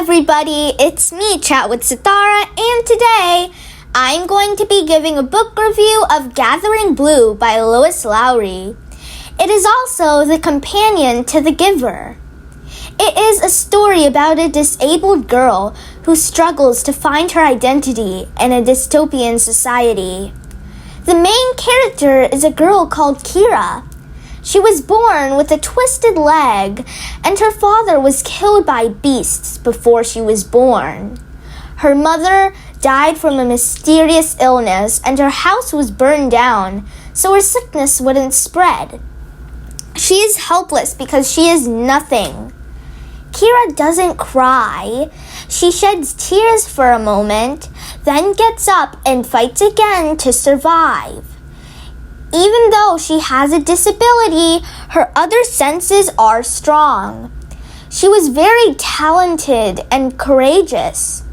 everybody, it's me, Chat with Sithara, and today I'm going to be giving a book review of Gathering Blue by Lois Lowry. It is also the companion to The Giver. It is a story about a disabled girl who struggles to find her identity in a dystopian society. The main character is a girl called Kira. She was born with a twisted leg, and her father was killed by beasts before she was born. Her mother died from a mysterious illness, and her house was burned down, so her sickness wouldn't spread. She is helpless because she is nothing. Kira doesn't cry. She sheds tears for a moment, then gets up and fights again to survive. Even though she has a disability, her other senses are strong. She was very talented and courageous.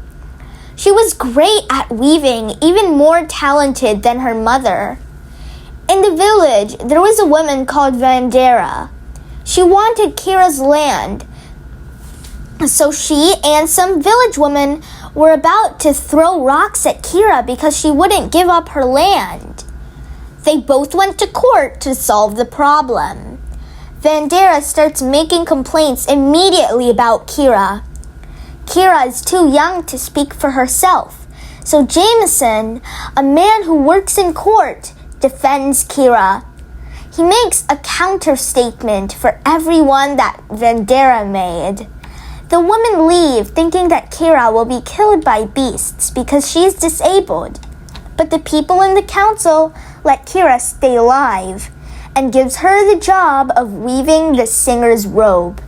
She was great at weaving, even more talented than her mother. In the village, there was a woman called Vandera. She wanted Kira's land, so she and some village women were about to throw rocks at Kira because she wouldn't give up her land. They both went to court to solve the problem. Vandera starts making complaints immediately about Kira. Kira is too young to speak for herself, so Jameson, a man who works in court, defends Kira. He makes a counter-statement for everyone that Vandera made. The women leave thinking that Kira will be killed by beasts because she is disabled. But the people in the council let Kira stay alive and gives her the job of weaving the singer's robe.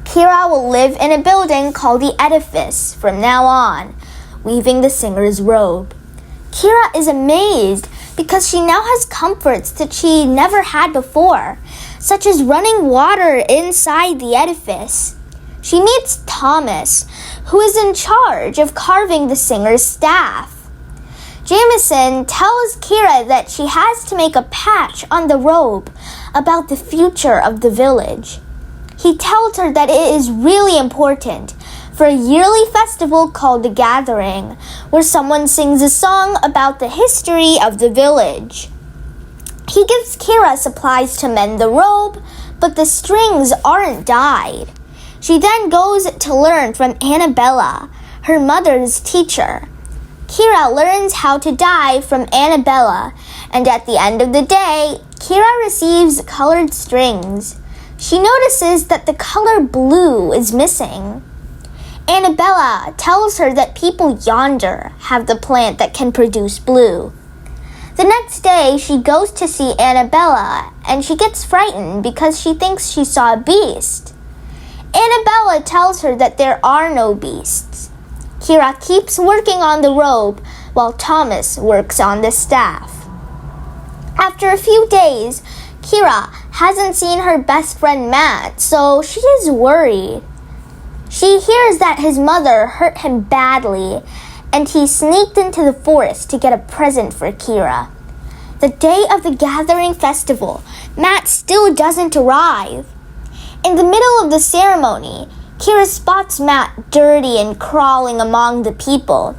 Kira will live in a building called the edifice from now on, weaving the singer's robe. Kira is amazed because she now has comforts that she never had before, such as running water inside the edifice. She meets Thomas, who is in charge of carving the singer's staff. Jameson tells Kira that she has to make a patch on the robe about the future of the village. He tells her that it is really important for a yearly festival called The Gathering, where someone sings a song about the history of the village. He gives Kira supplies to mend the robe, but the strings aren't dyed. She then goes to learn from Annabella, her mother's teacher. Kira learns how to dye from Annabella, and at the end of the day, Kira receives colored strings. She notices that the color blue is missing. Annabella tells her that people yonder have the plant that can produce blue. The next day, she goes to see Annabella, and she gets frightened because she thinks she saw a beast. Annabella tells her that there are no beasts. Kira keeps working on the robe while Thomas works on the staff. After a few days, Kira hasn't seen her best friend Matt, so she is worried. She hears that his mother hurt him badly, and he sneaked into the forest to get a present for Kira. The day of the Gathering Festival, Matt still doesn't arrive. In the middle of the ceremony, Kira spots Matt dirty and crawling among the people.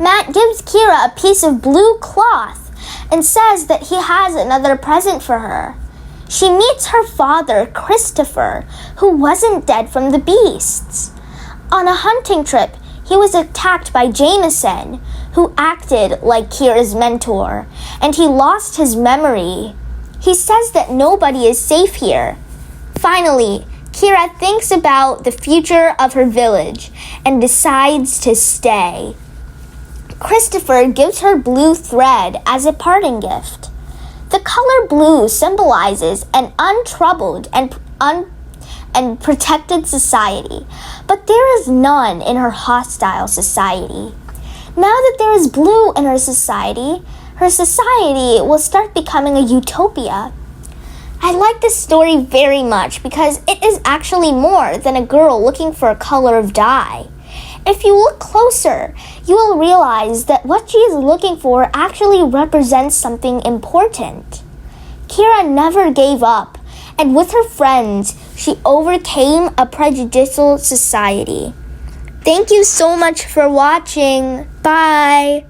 Matt gives Kira a piece of blue cloth and says that he has another present for her. She meets her father, Christopher, who wasn't dead from the beasts. On a hunting trip, he was attacked by Jameson, who acted like Kira's mentor, and he lost his memory. He says that nobody is safe here. Finally, Kira thinks about the future of her village and decides to stay. Christopher gives her blue thread as a parting gift. The color blue symbolizes an untroubled and protected society, but there is none in her hostile society. Now that there is blue in her society will start becoming a utopia. I like this story very much because it is actually more than a girl looking for a color of dye. If you look closer, you will realize that what she is looking for actually represents something important. Kira never gave up, and with her friends, she overcame a prejudicial society. Thank you so much for watching. Bye!